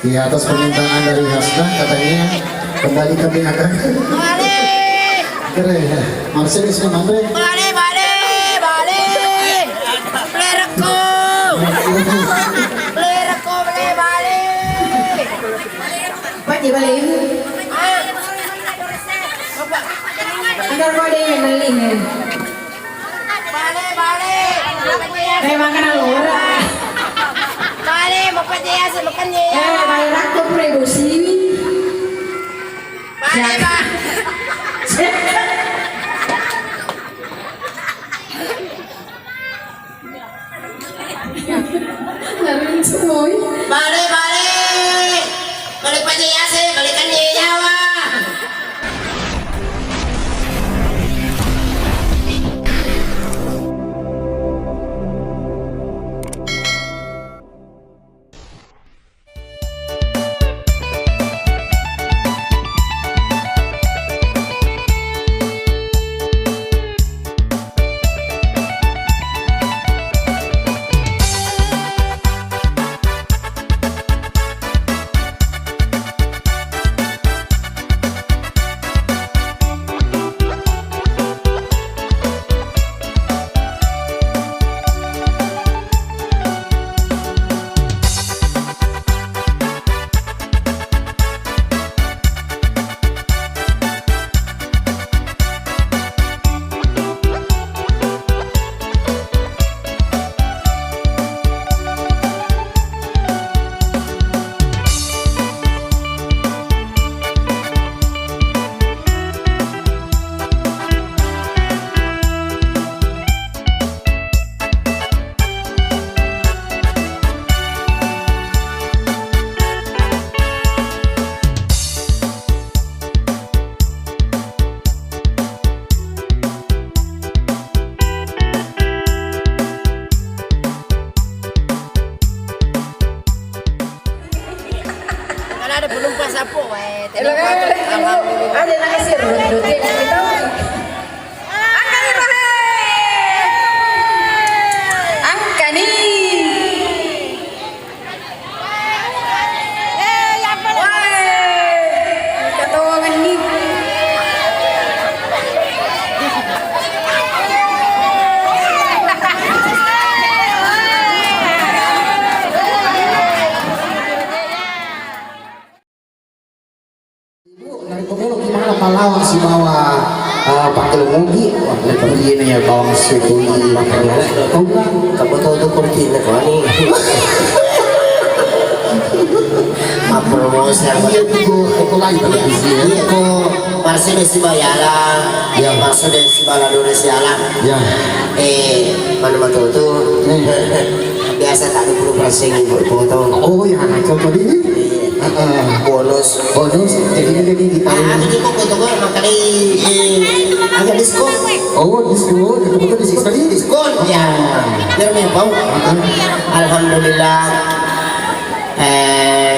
Di atas permintaan dari Hasna katanya kembali kami akan Balik! keren. Marcelis Mamre. Balik, balik, balik! Plereko! Plereko, balik! Pak di balik. Agar kau ada yang meling. Balik, balik! Kayak makan alora. Balik, makan dia, makan dia! Bayar aku produksi. Balik, Pak! Lalu semua. Balik, balik! Balik Pak Jaya sih, balikan dia Jawa! Ada penumpang sapu, alhamdulillah. Ada nasi rundut kita. Angka nih. Ketawangan nih. Dari pemilu gimana Palawang si bawa pakai lemugi, wah lepas ini ya bawang sekuli makanya. Kau bilang Kamu tahu tuh kurti na ko ani. Mapromosi ang iya itu lain televisi ya. Iya ko Marcelo si Bayala. Ya. Marcelo si Balado si Ala. Ya. Mana matuto. Biasa tak 20% ibu foto. Oh ya, contoh ini. Bonus. Bonus jadi di Ano di ko foto ko makali agak diskon. Oh diskon, kebetulan di sekali Diskon ya. Pero may bau. Alhamdulillah.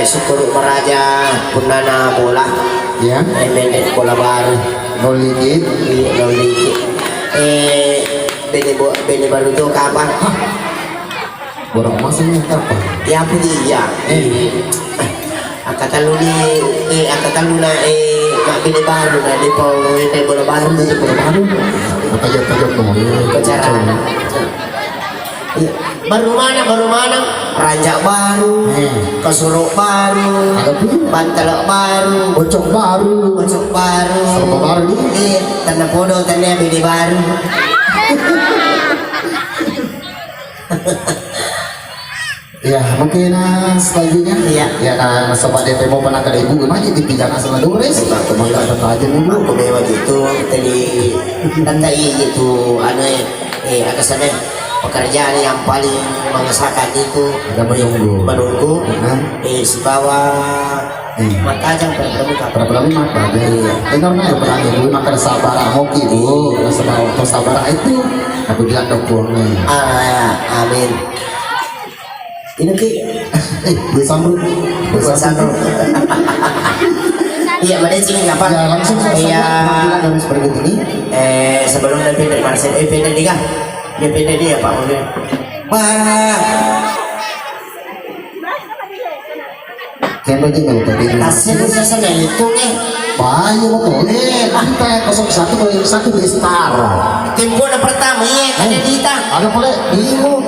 Syukur meraja punana bola. ya. Main bola baru. Noligi, Loli. Bene baru tuh kapan? borong masanya apa? Ya pun iya. Angkatan lu mak bene baru na di pau bola baru Bola baru, tajam-tajam dong. bicara. Baru mana? Ranjak baru, kesuruk baru, bantal baru, Bocok baru, bocok baru, serba baru. tanda podo tanda bini baru. Ya mungkin selanjutnya Iya. ya sobat DP mau pernah ke ibu gimana di pinjaman sama Dores kemana aja dulu. Aku memang gitu tadi tandai gitu atasannya pekerjaan yang paling mengesahkan itu Ada menunggu. si bawah makajang bermuka Berapa mata deh. Dengar nggak ya pernah ibu makan sabara moki bu, sabara itu aku bilang dokuannya. amin ini ki Gue sambut, satu iya mana sini kapan Ya langsung saya iya bilang dari seperti ini. sebelum dari pindah Marcel pindah dia kan dia pindah dia Pak Udah wah Kaya ba din tadi? Tasnya sa sana itu nih. Bayo mo to. Kita 01 ko yung satu di star. Tempo na pertama iya kada dita. Ano pala? Dino.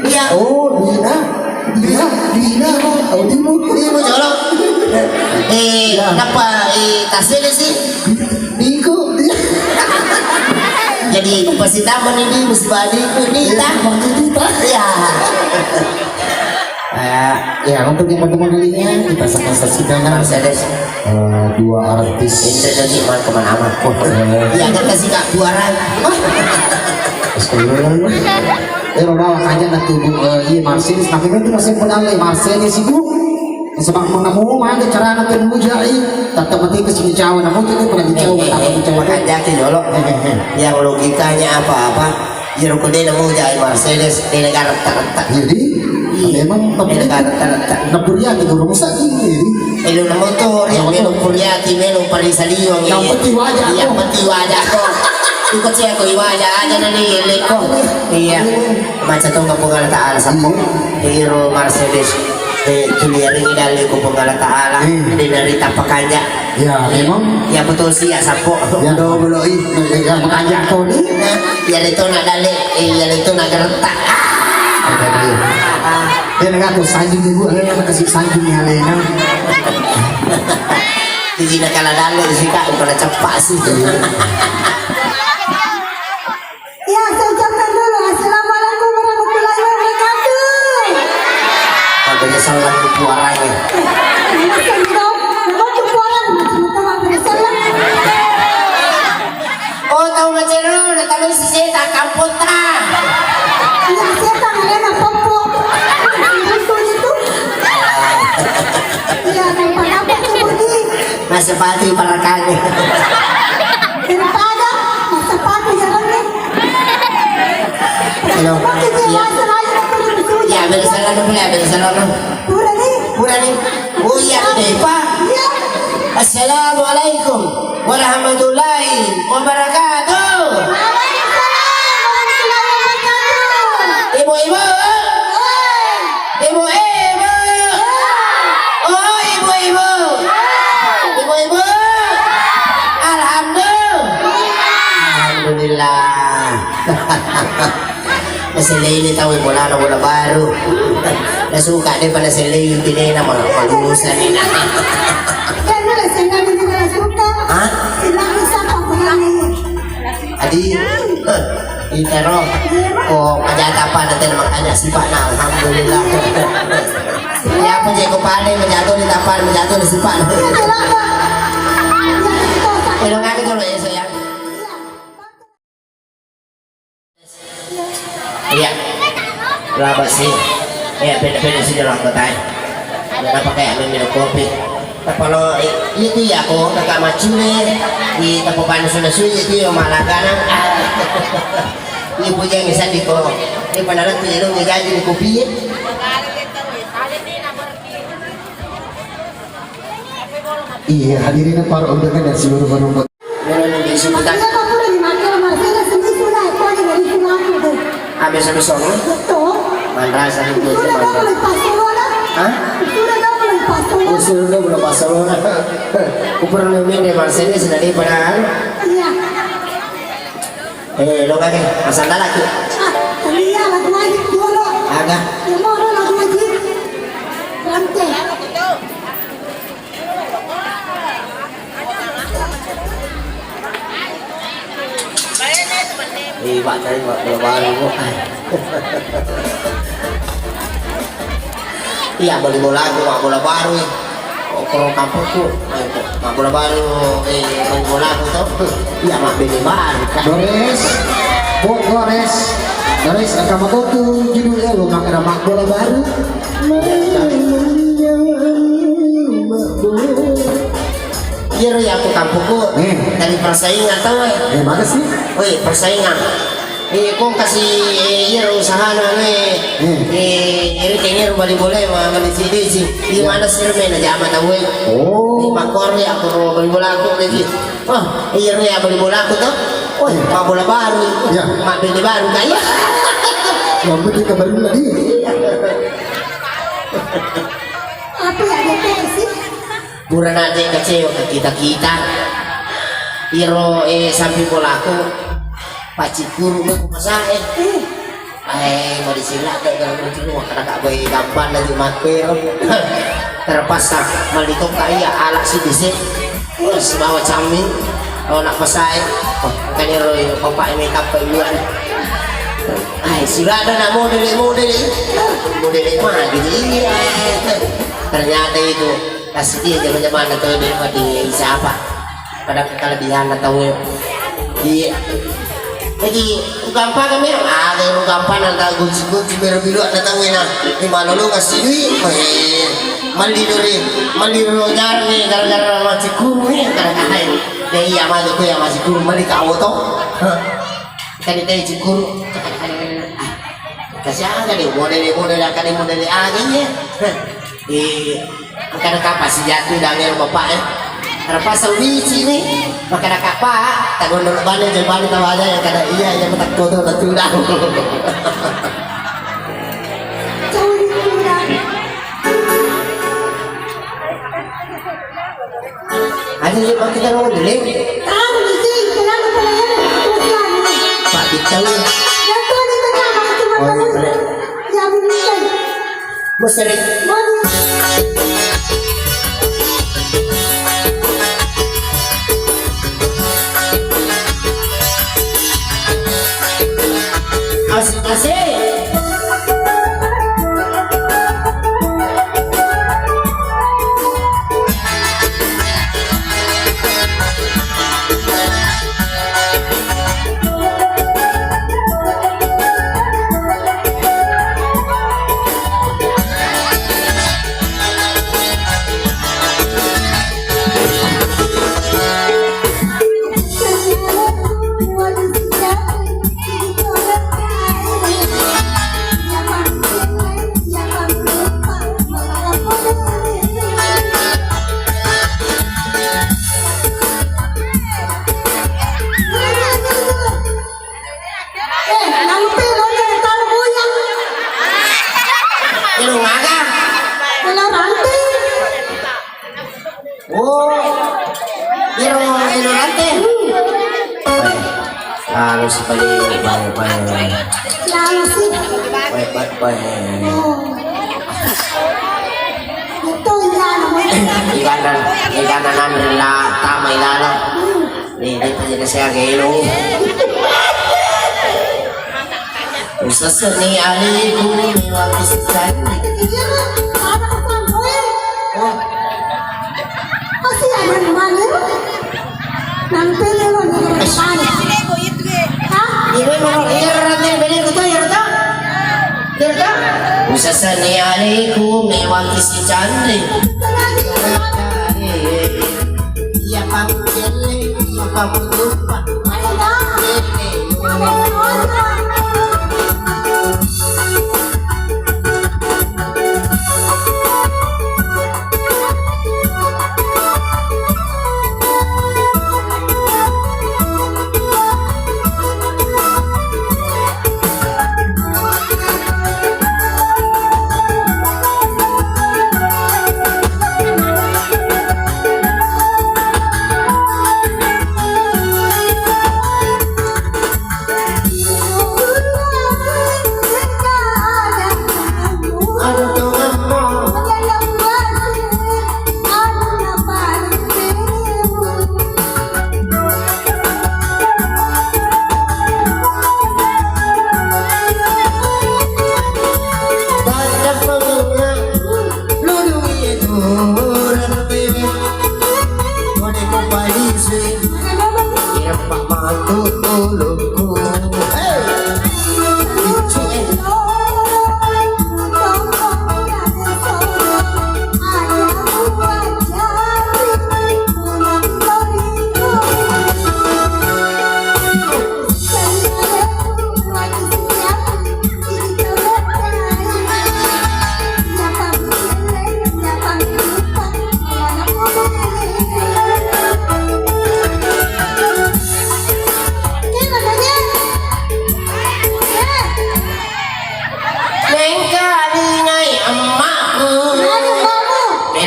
Iya. Oh, Dina. Oh, Dino. Dimo jolok. Napa tasnya sih? Diko. Jadi pasti taman ini mesti badiku Dita. Ya. Ya, untuk yang pertemuan kali ini kita akan saksikan Mercedes. dua artis. Ini jadi mal kemana-mana. Iya kan kasih kak juara. Pero daw kanya na tubo iya Marcel na kami itu masih pun alay Marcel sigo sebab menemu mana cara na pen muja tatap mati ke sini cawan na muja pernah dicawa tatap dicawa Makanya jolok. Yang logikanya apa-apa. Jero ko din mo jay Mercedes di negara tak. jadi memang tapi na purya di rumah sakit jadi Ilo na motor, yang melong kuryati, melong parisaliwang. Yang penting wajah ko. Yang penting wajah ko. Ikut siya ko, iwajah aja na nilik ko. Iya. Macam itong kapungalataan sa po. Hero Mercedes. Tuliaring idali ko pungalataan. Hindi narita pa kanya. ya memang Ya betul siya sa po. ya do beloi ya makanya ko ni Yan ito na dali. Yan ito na gertak. dia nggak sanjung ibu ada kasih sanjung yang lain Hindi na kaladali. Hindi ka. Ito na cepat sih. Ya, saya ucapkan dulu Assalamualaikum warahmatullahi wabarakatuh. Pagkanya salah puaranya. Masih dong, mau orang teman-teman bersalam. Oh, tahu macero. Natalo si Seta. Kampot ta. Ini siapa namanya Popo? Itu. Ya, apa seperti Masepati para kami. daripada masa patu jalannya. Hello. Waktu dia Ya. masa lain aku disuruh. Ya, beresalan dulu ya, beresalan dulu. Udah nih. Pura nih. Oh iya, deh, Pak. Ya. Assalamualaikum warahmatullahi wabarakatuh. Waalaikumsalam warahmatullahi wabarakatuh. Ibu-ibu. Ibu-ibu. Oh, ibu-ibu. Ibu-ibu. Alhamdulillah. Nasilay ni tahu bola baru. Nasuka dia pada silay hindi na malulusan ni na. Kan udah senang tidak suka. Hah? Senang siapa penyanyi? Adi. Itero. Oh, majata pa natin makanya sipa na. Alhamdulillah. Kaya po dyan ko paano majado ni tapan, majado ni sipa. Pero nga ito na yun sayang. Iya. Berapa sih? Ya beda-beda sih orang kota. Kenapa kayak minum kopi? Kalau itu ya kok kakak macune di tapapan sudah itu yang malah kanan. Ini punya yang bisa di kok. Ini padahal tiru ngaji di kopi. iya hadirin para undangan dan seluruh penumpang Meron di subutan. Makanya kamu udah dimakan sama saya sendiri sudah itu aja dari aku tuh. Habis solo. Betul. Manrasa itu Sudah kamu manrasa. lepas Barcelona. Hah? Sudah kamu lepas Barcelona. Usul dulu belum Barcelona. Kupur nemin di Mercedes dari padahal. Iya. Lo kakek asal lagi. Iya lagu wajib dulu. Agak. Ya mau lagu wajib. Rantai. Pak cari bola baru. Iya beli bola aku mak bola baru. Oh, kalau kampungku, mak bola baru, main bola aku tuh. Iya mak beli baru. Doris akan matutu judulnya lo makan mak bola baru Iya ya aku kampungku dari persaingan tau mana sih Woi persaingan. Kung kasih iya usaha na iri kengir bali boleh mah bali sini sih. Di mana sih main aja amat tahu. Di makor ya aku bali bola aku lagi. Oh iya ya bali bola aku tuh. Woi mah bola baru. Ya. Mah beli baru kaya. yang penting kabar lagi Apa ya dia sih? Kurang aja kecewa ke kita-kita. Iro sampai polaku pacik guru mau masalah mau disilak tak kalau itu karena kak bayi gampang lagi mampir terpaksa melihat kaya alat si disik semua camin kalau nak pasai kan iro bapak ini kapal bulan sila ada nak model mana gitu ternyata itu kasih dia zaman-zaman atau di siapa pada kelebihan atau di jadi gampang kami ada yang gampang ada gunci biru ada tahu na di mana lu ngasih duit maliru jarni gara-gara masih kurung ya kadang-kadang dia iya masih tuh yang masih kurung mali kau toh kan itu cikuru kasih aja deh model aja ya di karena kapas jatuh dari bapak ya terpasang di sini maka nak apa tak gondol balik jalan tahu aja yang kada iya yang tak kotor tak sudah Jauh di kurang. ada sih kalau kita ngomong dulu Tahu di sini, kenapa kalian keputusan? pak kita lu Ya tuh di tengah cuma terus. Ya bukan. mesti Mau asik Ilu ngaga oh ilu rante lalu sekali baik ikanan rela tamay lalo ini jadi saya gelo usasani aliku mewakiskan usasani aliku mewakiskan iya kamu jeli iya kamu lupa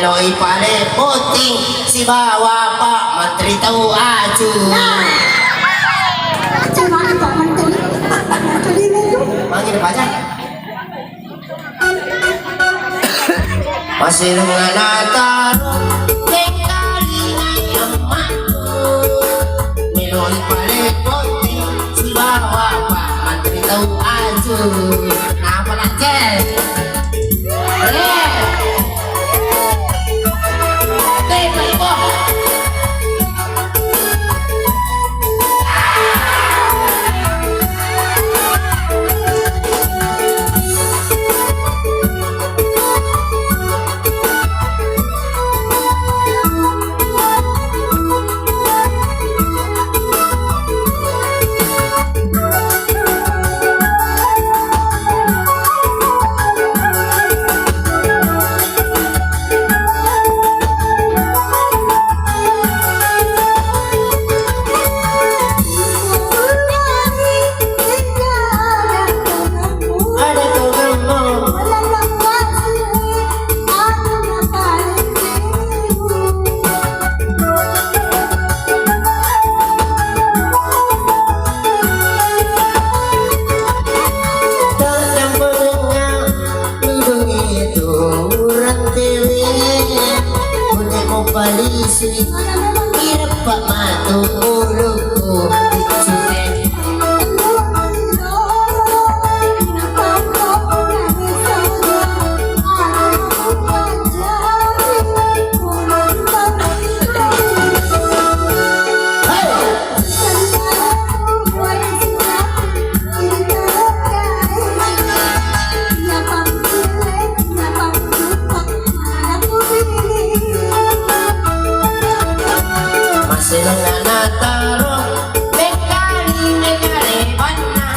Meloy pare puting si bawa Pak Menteri tahu aju. Cuma Pak Menteri. Menteri itu. Manggil pacar. Masih dengan taruh nekali emakku. Meloy pare puting si bawa Pak Menteri tahu aju. Nah, apa aja? Polisi, kira Pak Matu Uluku diculik.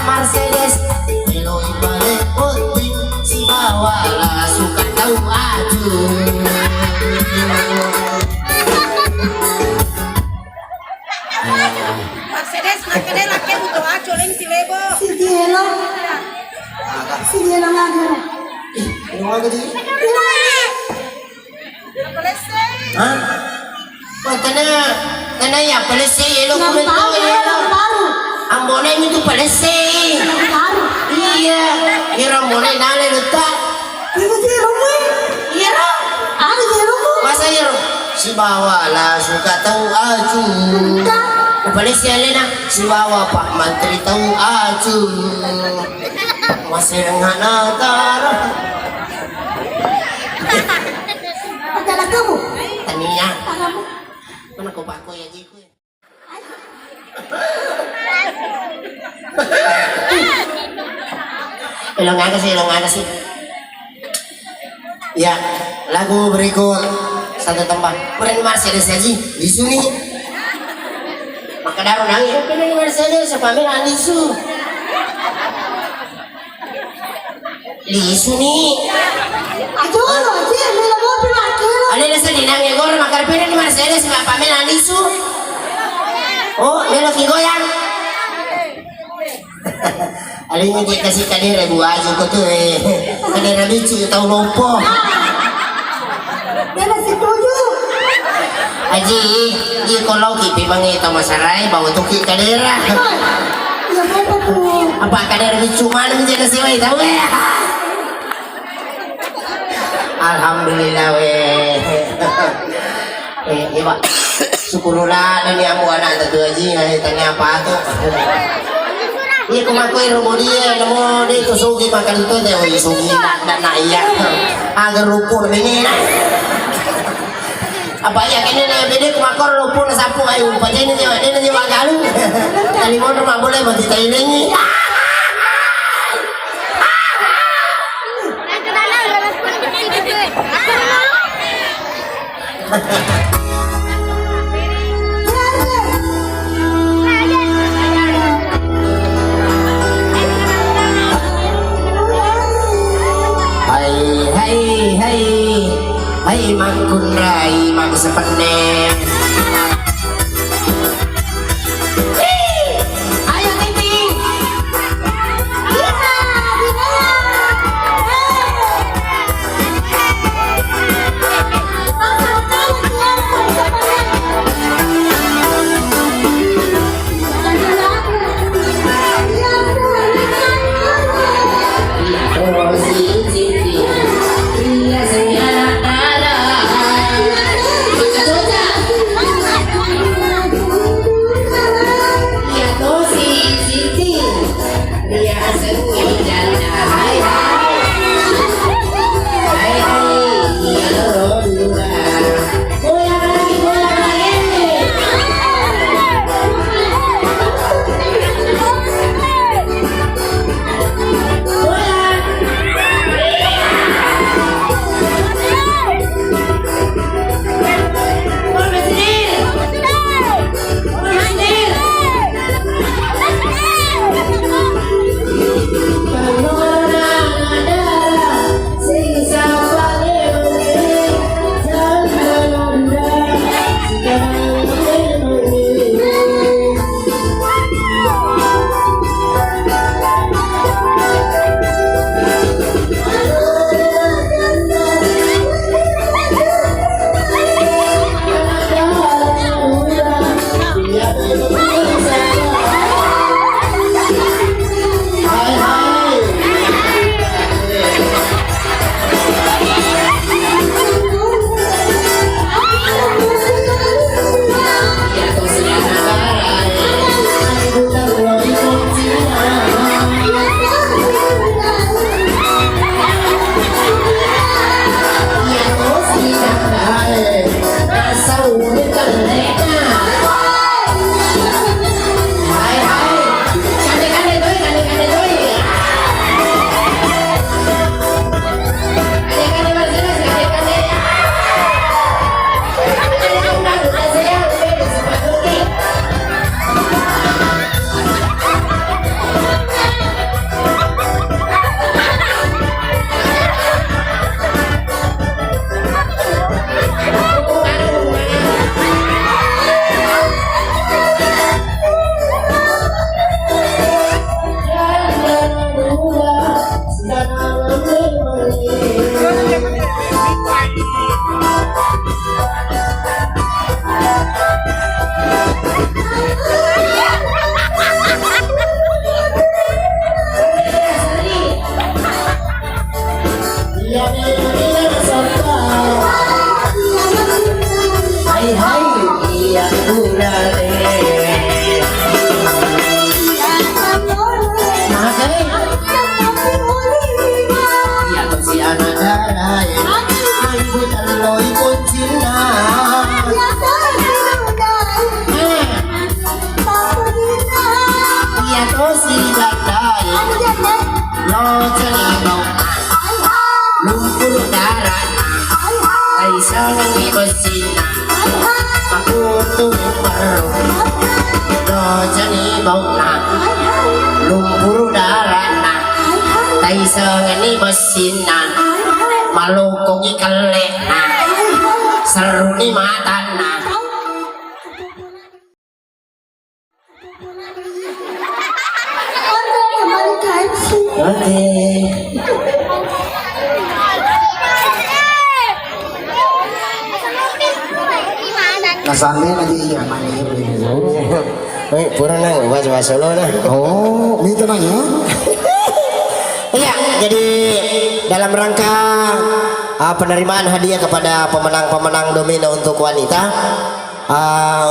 Mercedes, Meloy balik puting si bawa suka tahu aju. Mercedes nakene laki butuh aja lain si lebo. Si Dielo. Si Dielo lagi. Ini mau ke sini? Hah? Kena ya polisi lo komento ya. Ambone itu polisi. Iya, kira ambone nale luta. Iya. Masa ya si bawa lah suka tahu aju. Polisi Elena si bawa Pak Menteri tahu aju. Masih enggak natar. Adalah kamu. Tania. Kamu. Mana kau pakai ya jiku? Ilong agak sih. Ya, lagu berikut satu tempat. Pernah Mercedes aja di sini. Maka daru nangis. Pernah Mercedes pameran di su. Di sini. Ajo, aja, mila mobil lagi. Ada nasi di nangis goreng. Maka pernah Mercedes pameran di su. Oh, dia lagi goyang. Alingnya dia kasih kadera buah aja kok tuh kadera lucu tahu lompo. Dia masih setuju. Aji, dia kalau kipi mangi tahu masarai bawa tuki kadera. Ya betul tuh. Apa kadera lucu mana menjadi sewa tahu ya? Alhamdulillah weh. Iba syukurlah dan yang buat anak tu aji nanya tanya apa tu. Iya kumakui rumah dia, namo dia kusugi makan itu dia, wih sugi nak naik, agar rupun ini. Apa ya kini nih beda kumakor rupun sapu ayu, pakai ini dia magalu, kali mau rumah boleh mati tay ini. Hai makun rai mak sepene. Ayo ting. Hai hai iya urale Magai iya si anak darai ibu taloi kuncina iya to si darai lo cari mau lumpur darah ai sangat besi aku tuh baru lo jadi mau nak lumpur darah nak tai sengeni besinan malu kongi kelek nak seru ni mata nak oke Nasane lagi iya mani. kurang lah bahasa Solo lah Oh, ini tenang ya. iya jadi dalam rangka penerimaan hadiah kepada pemenang-pemenang domino untuk wanita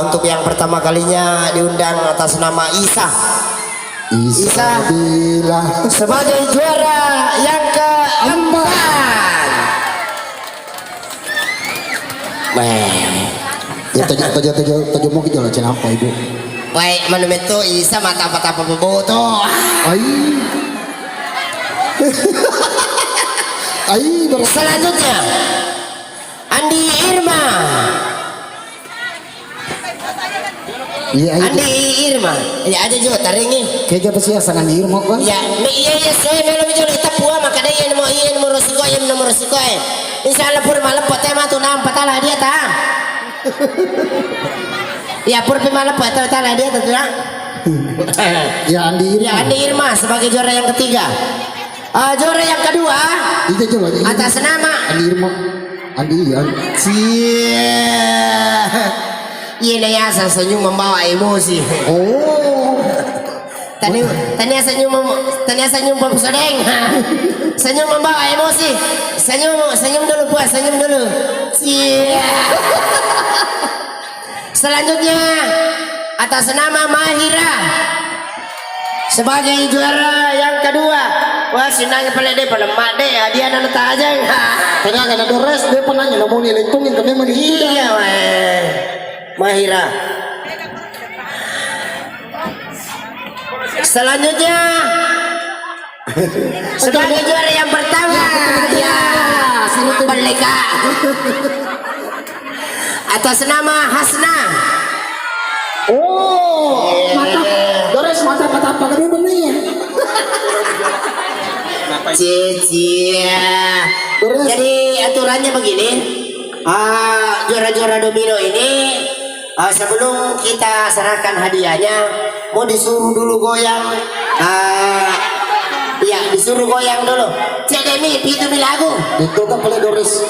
untuk yang pertama kalinya diundang atas nama Isa Isabila sebagai juara yang keempat. ya tujuh mau kita jalan apa ibu? Baik, manu itu Isa mata boto. Ai Selanjutnya Andi Irma. iya Andi Irma. Ya ada juga taringi. kayak apa sih asangan diri mau kan? Ya, iya saya melo bijol itapua maka dia nomor resiko yang nomor resiko. Insyaallah pur malam potema tu nam patalah dia ta. Ya pur malam patalah dia tu ta. Ya Andi Ya Andi Irma sebagai juara yang ketiga. Juara yang kedua Iya coba atas nama Andi Irma Andi ya. Iya ya senyum membawa emosi. Oh. Tanya senyum pemsodeng. Senyum membawa emosi. Senyum dulu puas, senyum dulu. Selanjutnya atas nama Mahira sebagai juara yang kedua. Wah sinanya pala deh pada mak deh dia nana aja. Karena ada res dia penanya mau nilitungin kami menghina. Iya weh. Mahira. Selanjutnya sebagai juara yang pertama ya Merdeka atas nama Hasna. Oh, mata Dores mata apa kami benih? Cici. Jadi aturannya begini, juara-juara domino ini sebelum kita serahkan hadiahnya mau disuruh dulu goyang. Ya disuruh goyang dulu. Cedemi itu lagu. Dito ka pala Dores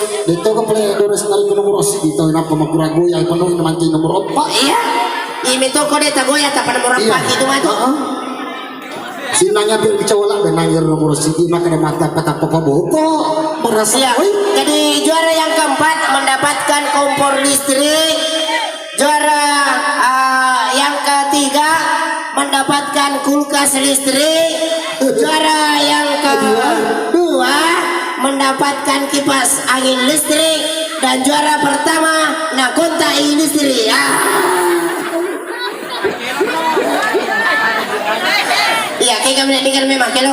nari nomor si dito na pamagurago ya penuh namanti nomor 4. Iya. Ini tuh kode tagoya tak pada nomor 4 itu mah tuh. Sinanya bil dicawala dan nangir nomor si na kada mata kata papa boto. Merasa Ya. Jadi juara yang keempat mendapatkan kompor listrik. Juara yang ketiga mendapatkan kulkas listrik. Juara yang kedua mendapatkan kipas angin listrik dan juara pertama nakonta listrik. Iya, kayak kami dengar memang kelo.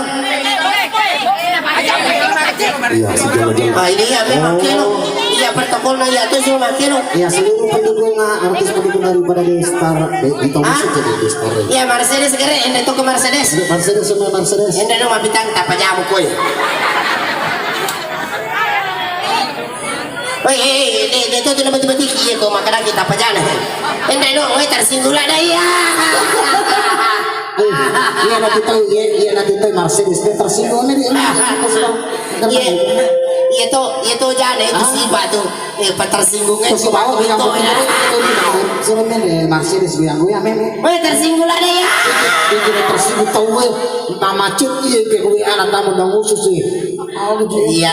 Iya, sejalan-jalan. Ini ya memang kelo. Iya protokolnya ya tuh cuma kelo. Ya seluruh pendukung artis pendukung daripada Destar di Thomas jadi Destar. Iya Mercedes segera ende to ke Mercedes. Mercedes semua Mercedes. Ende no mapitang tapa jamu koy. Oi, ini tuh nama tiba-tiba iya kok makanya kita apa jalan. Ende no, oi tersinggung lah dah ya. Iya nanti tahu Mercedes dia tersinggung nih dia. Itu jangan itu sih tuh. Tersinggung Terus ke bawah itu ya. suruh men Mercedes goyang-goyang men. Weh tersinggung lah deh ya. Dia tidak tersinggung tahu gue nama cip iya ke gue anak tamu dong khusus sih. Oh gitu. Iya.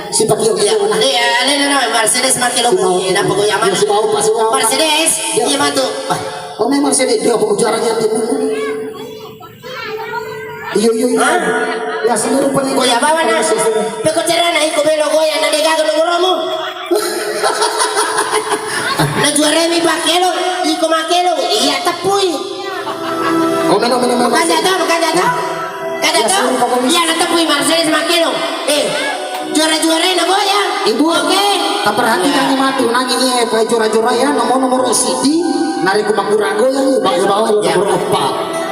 Si pakai Iya, iya mana? iya, ini Mercedes makin lo punya, apa gue yaman? Si bau pas bau. Mercedes, iya mantu. Oh memang Mercedes dia pengujarannya dia. Iya iya iya. Ya seluruh paling. Gue ya bawa na. Peko cerana iko belo gue yang nanti kagak lo ngoromu. Na juara mi bakelo, iko makelo, iya tepui. Oh memang. Kada tahu. Iya na tepui Mercedes makelo. Juara-juara na gue ya. Ibu, oke. tak perhatikan mati nanya ini jura-jura ya nomor CD nari kumakurago ya bawa nomor 4.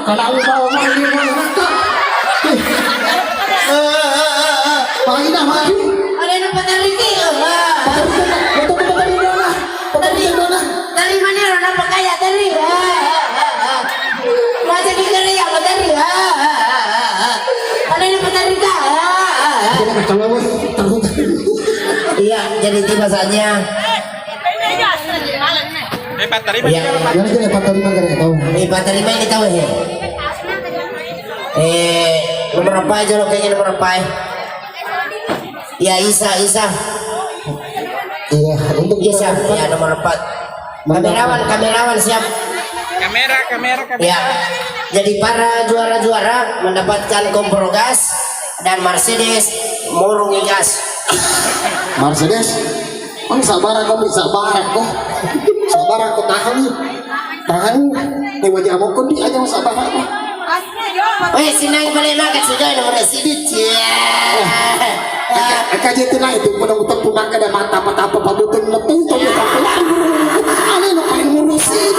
Kalau bawa mandi mana nak? Mari dah mari. Ada yang petariki. Betul betul dari mana? Dari mana? Dari mana orang apa kaya dari? Macam ni dari apa dari? Ada yang petarika. Kalau tahu. Iya, jadi tiba saatnya. Ya, Jangan kira patah lima kira tahu. lipat terima ini tahu ya. Nomor apa aja lo kayaknya nomor apa? Ya Isa. Iya, untuk Isa, ya nomor 4. Kamerawan siap. Kamera. Ya, jadi para juara-juara mendapatkan kompor gas dan Mercedes murung gas. Mercedes. Sabar kau bisa kok. Sabar aku tahan. Ini wajah mau kau dia aja sabar. Weh, sinang paling makan sudah nomor sidit ya. Kaji itu lah itu pulang pulang ke mata apa betul letup aneh no paling ngurusin.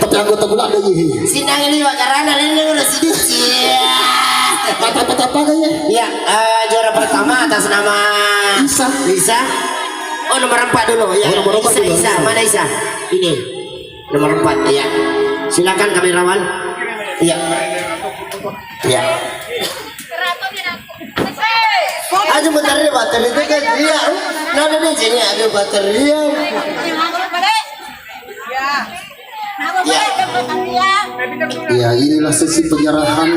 Tapi aku tak bulan lagi. Sinang ini wakarana ini nomor sidit ya. Mata apa kayaknya? Ya, juara pertama atas nama Isa. Oh nomor 4 dulu ya. Oh, nomor 4 dulu. Isa. Mana Isa? Ini nomor 4 ya. Silakan kamerawan. Iya. Iya. Aja bentar deh baterai itu kan dia. Nada di sini ada baterai. Ya inilah sesi penyerahan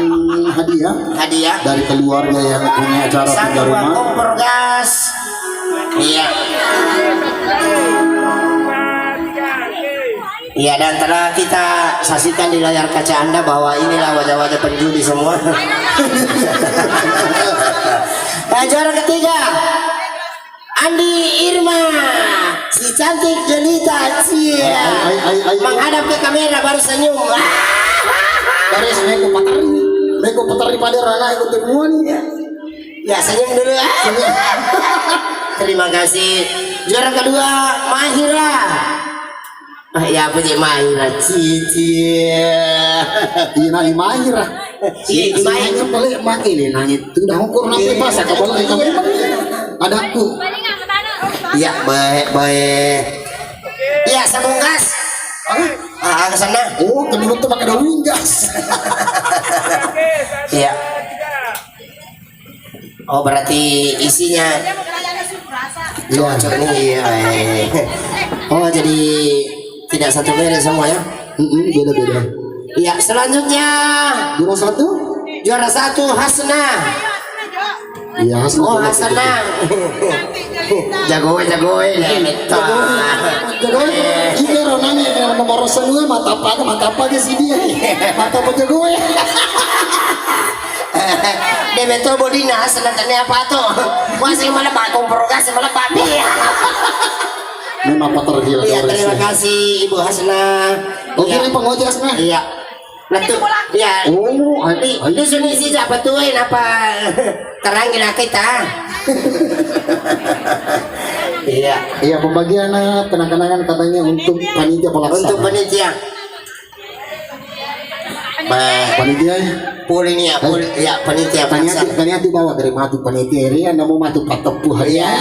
hadiah dari keluarga yang punya acara Satu pindah rumah. kompor gas. Iya. Iya, dan telah kita saksikan di layar kaca Anda bahwa inilah wajah-wajah penjudi semua. Juara ketiga Andi Irma, si cantik jelita cia, menghadap ke kamera baru senyum. Baris neko patari pada rana ikut semua nih. Ya senyum dulu. Terima kasih. Juara kedua Mahira. Ya puji Mahira cici. Ina Mahira. Iya, Mahira boleh makin ini nanya itu dah ukur nanti pas aku boleh kamu. Adaku. Ya baik. Ya sambung gas. Ke sana. Oh, kedua tuh pakai daun gas. Iya. Oh berarti isinya. Cocok nih. Oh jadi tidak satu merek semua ya? Beda-beda. Iya, selanjutnya Juara 1? juara 1 Hasna. Iya, Oh Hasna. Jagoe leto. Ini ronanya nomor semua mata apa ke sini. Mata apa jagoe. Dia betul bodina Hasna tanya apa tuh? Masih malah pak kompor gas malah papi. Memang apa tergila. Iya, terima kasih Ibu Hasna. Oh, ini pengojek Hasna. Iya. Letu. Ya. Oh, Di sini sih apa tuh apa terangin kita. Iya. Iya, pembagian kenang-kenangan katanya untuk panitia pelaksana. Untuk panitia. Panitia Pulinia, ya panitia pelaksana. panitia bawa dari mati panitia ini anda mau mati patepuh ya.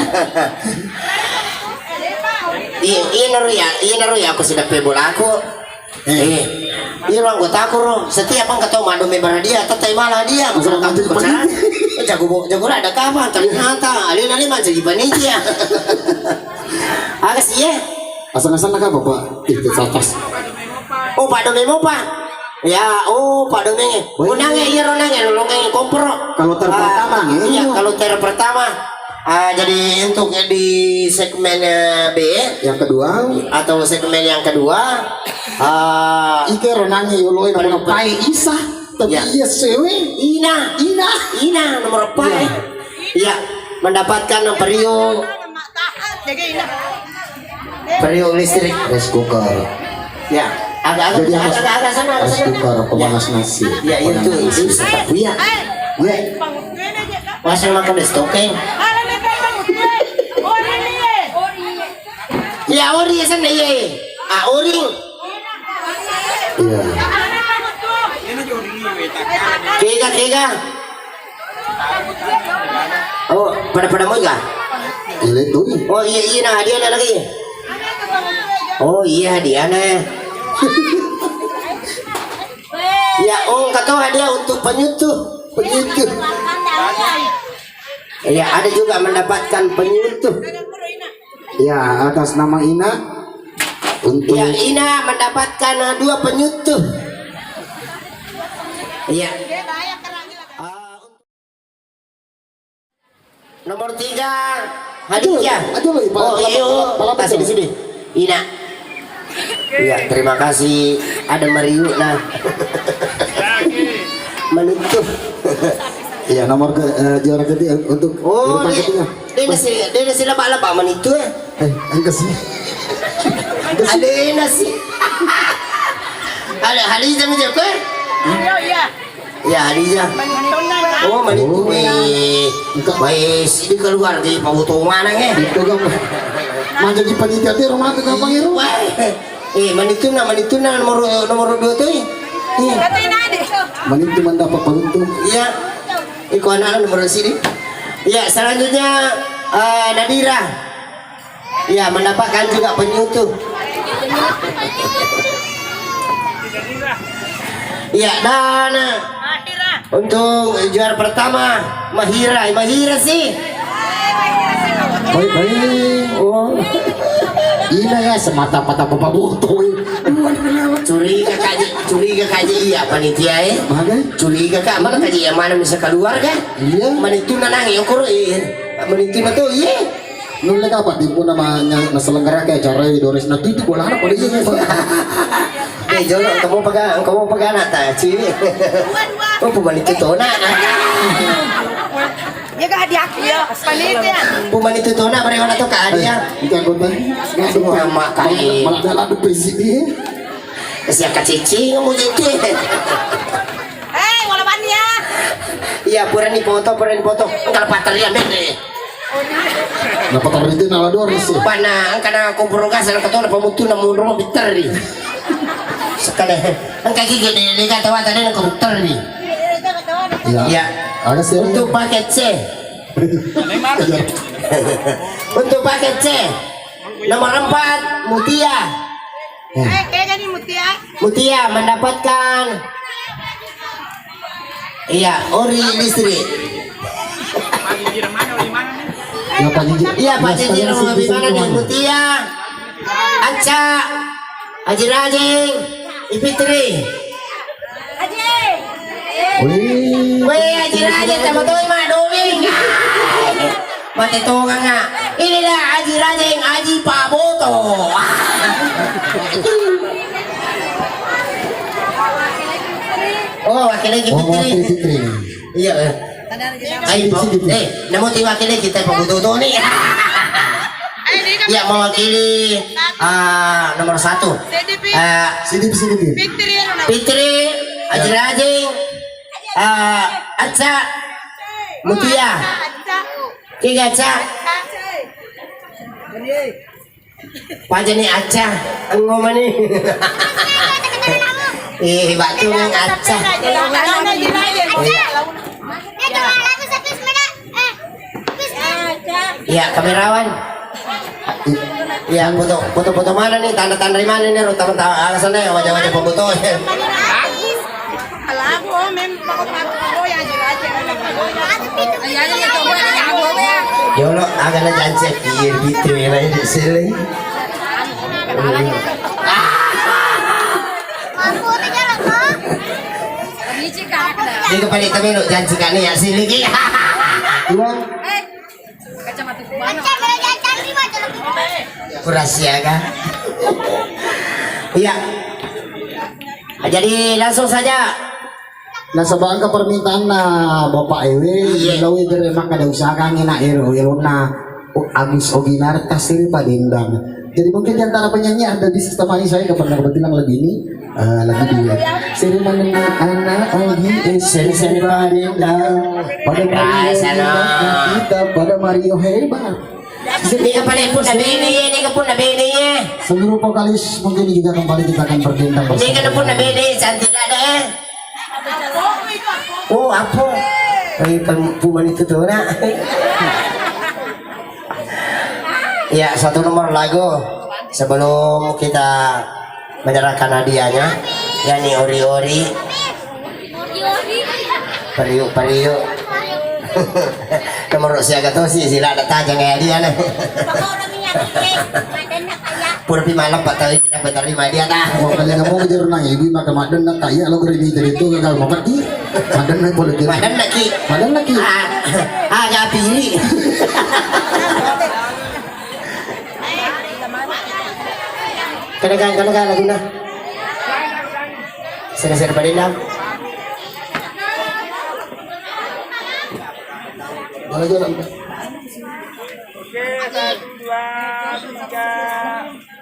Iya naru ya aku sudah pebola aku. Iya orang gue takut setiap ang ketemu madu membara dia, tetai malah dia masalah kamu percaya. Jago ada kapan ternyata alin macam di panitia. Agak sih ya. Asal-asal nak apa Pak? Itu salpas. Oh Pak Domemo Pak. Ya, Pak Domenge. Unangnya iya ronangnya nolongnya kompor. Kalau terpertama iya kalau pertama. Jadi untuk di segmen B yang kedua atau segmen yang kedua ike ronangnya yoloy nomor pai Isa tapi Ya. iya sewe Ina nomor 4 ya mendapatkan periuk listrik rice cooker ya agak sana rice cooker pemanas nasi ya itu ya masih makan di stokeng ya ori sana ya ori iya tiga oh pada mau enggak itu oh iya nah hadiahnya lagi oh iya hadiahnya ya kata hadiah untuk penyutup Ya, ada juga mendapatkan penyutup. Ya, atas nama Ina untuk Ya, Ina mendapatkan 2 penyutup. Ya. Nomor 3 hadiah. Aduh, Oh iya, kasih di sini. Ina. Iya, terima kasih. Ada Mario nah. Menutup. ya nomor juara ketiga untuk Oh, urutan ketiga. dia nasi laba-laba manitu ya. Angkat sih. Ada nasi. Ada Haliza menjaga. Ya Haliza. Oh manitu ini keluar di pautungan ya. Itu kan maju di panitia teh rumah tuh gampang ya. Manitu na nomor 2 tuh. Manitu mendapat penuntung. Iya. Iko anak nomor sini. Iya, selanjutnya Nadira. Iya, mendapatkan juga penyutup. Iya, dan untuk juara pertama Mahira sih. Baik. Oh, Ina ya semata-mata bapak butuh. curiga kaji iya panitia ya. Mana? Curiga kak, mana kaji yang mana bisa keluar kan? Iya. Manitu na nang yung kuro manitu na to iya. Nula ka pa di po namanya naselenggara kayak acara Dores na itu bola apa pada iya. Jolo, kamu pag-anak ta, ciwi. Oh, pumanitu to na. Ya gak hadiah ya, panitia. Pumanitu to na, pareho na to ka dia. Ikan kota. Langsung Nama kai. malah dalam presiden. Kasi kacicing mo dito. Wala ba niya? Iya, pura ni foto. Ang patar yan, bende. Dapat presiden ala Dores sih. Pana, ang kana kumpurugas ang katona pamutu na mundo mo bitter ni. Sekali, ang kagigil ni katawa tadi ng komputer ni. Iya. Ada sih. Untuk paket C. Untuk paket C. Nomor 4, Mutia. Kaya gani Mutia. Mutia mendapatkan ori listrik. Ya Pak Jiji. Iya, Pak Jiji rumah bagaimana nih Mutia? Anca, Haji Rajing, Ipitri. Wih. Weh, Haji Rajing sama tuh mah dongeng. Mati tungan nga. Inilah Haji Rajing, Haji Pak Boto. Oh, wakilnya Ipitri. Fitri. Iya. Ay, namuti wakili kita pabututo nih. Iya, mewakili nomor 1. Sini. Fitri, Haji Rajing, Aca, Mutia, Tiga Aca, Paja nih Aca, ngomong nih. Batu ng Aca. Iya, kamerawan. Iya, foto mana nih? Tanda-tanda di mana nih? Tanda-tanda alasan deh, wajah-wajah pembuto. Alam mo, mem pako ya jiraje. Ayan ya to ba ya go ba. Yolo, agak na dyan siya kiyir dito yun ay sila. Hindi ko palit kami no, dyan si Kani ya sila. Kacamata kubano. Kurasya ka. Iya. Jadi langsung saja. Nasa bangka permintaan na Bapak Ewe, ilawi dari mak ada usaha kangin na iro na Agus Oginar kasih padindang. Jadi mungkin di antara penyanyi ada di sistem ini saya kepada kebetulan lagu ini lagi dia. Seri menengah anak Ogi seri padindang pada Mario kita pada Mario hebat. Hindi ka pala po na bini eh. Seluruh vokalis mungkin juga kembali kita akan berdendang Hindi ka na po na bini, cantik na eh. Oh, apo. Ay, puman itu tuh na. Ya, satu nomor lagu sebelum kita menyerahkan hadiahnya, yakni ori-ori, periuk-periuk. nomor siaga tuh sila ada tajang kayak dia nih. Pura pimalap pak tali dapat terima dia dah. Mau kalian ngomong kejar nang ibu makan madan nak kaya lo geri dari itu gagal mau pergi. Madan nak boleh jadi. Madan lagi. Madan lagi. Agak pilih. Kadang lagi nah. Sering berendam. Jalan-jalan. Oke, 1, 2, 3.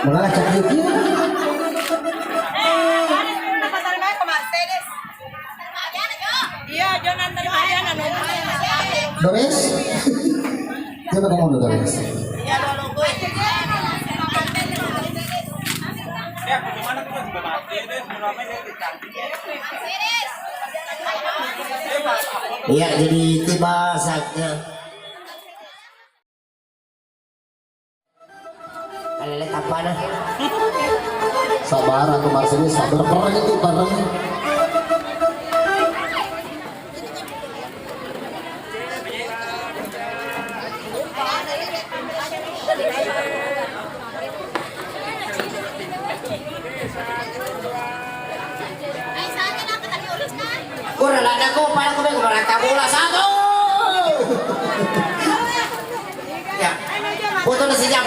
Mengalah cak Yuki. Coba kamu udah guys. Ya lo gue. Ya, gimana tuh juga mati deh, berapa deh dicantik. Iya, jadi tiba saatnya. Kalian apa nah? Sabar atau Marcelis sabar perang itu bareng. Kurang ada ko para ko mereka bola satu. Ya. Foto na siya.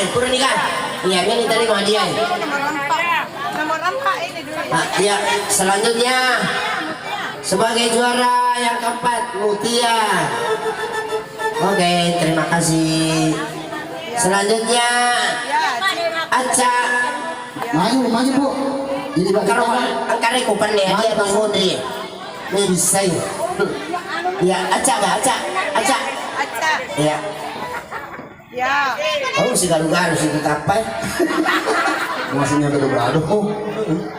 Kurang ni kan. Iya, ini tadi mah dia. Nomor 4 ini dulu. Ya, selanjutnya sebagai juara yang keempat Mutia. Oke, terima kasih. Selanjutnya Aca. Maju Bu. Jadi Kalau bakal angkare ko pandai dia Bang Mondri. Ini bisa. Ya, Aca. Aca. Ya. Ya. Oh, si garu-garu si kapai. masihnya ada berado.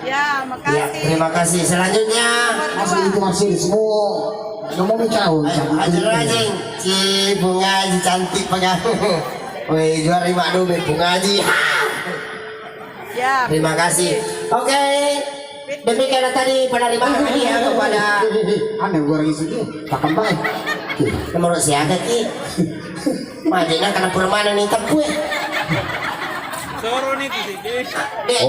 Ya, Ya, makasih. terima kasih. Selanjutnya Masih itu Marcelis semua. Kamu mau caw. Ajar Rajing, si Bunga Haji cantik pengaruh. Woi, juara 5 dobe Bunga Haji. Ya. Terima kasih. Oke. Demikian tadi penerimaan hadiah kepada Aneh gua lagi sini. Takkan baik. nomor siaga ki. Majena karena permainan ini tepu. Soro nih tuh sih. Dia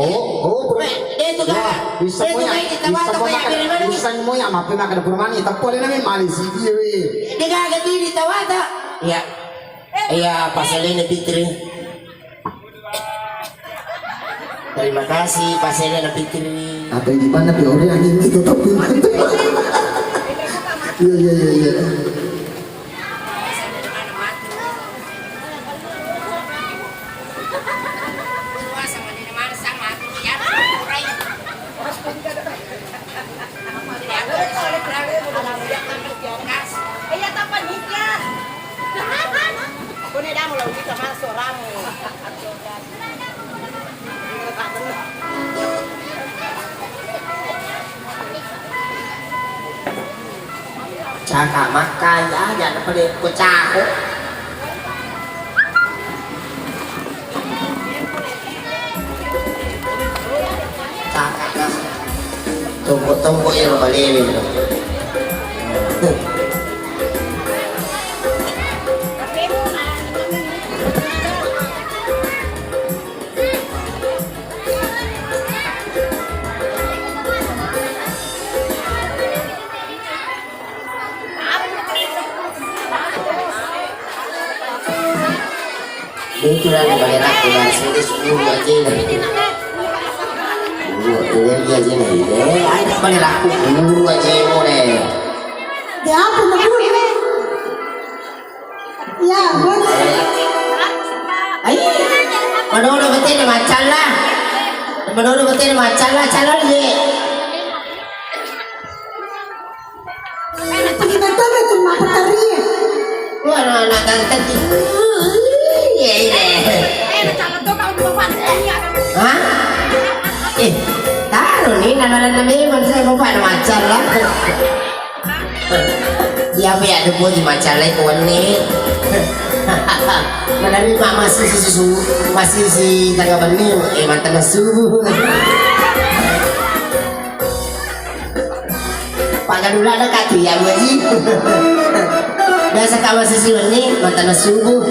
itu kan. Bisa mo ya. Bisa mo ya. Bisa mo ya. Maafin na kada permani. Tapos na may mali si Kiwi. Dia kagak di tawata. Iya. Iya, pasalnya Fitri. Terima kasih pasalnya Fitri. Apa yang gimana Piore yang ini tetap Iya. Iya tapan hikya. Kone dah mulai kita masuk ramu. Cakap makan aja ada pada kocak. Cakap dah. Tunggu yang balik ni. Itu dah di balik aku dari sini 10 aja nih. Ini aja nih. Ada balik aku 10 aja boleh. Ya apa nak? Ya, boleh. Ayo. Menurut betul ni macam lah. Menurut betul ni macam lah calon je. Pergi betul betul mak tarinya. Wah, nak tadi. Jangan tuh kau bawa Hah? Taruh nih nama-nama memang saya mau pada macam lah. Dia apa ya ada buat macam lah kawan ni. Mana ni mak masih si tanggapan ni mantan subuh. Pak Gadula ada katu ya lagi. Biasa kawan sisi ni mantan subuh.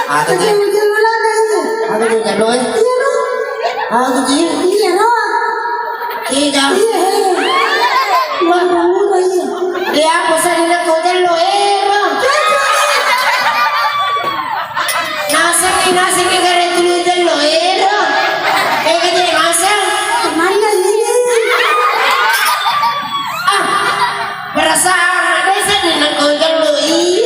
Ada je. Ada je jaloi. Ada je. Tiga. Dia apa sih nak kau jaloi? Nasi ni kerana tu jaloi. Kerja nasi. Berasa desa ni nak kau jaloi.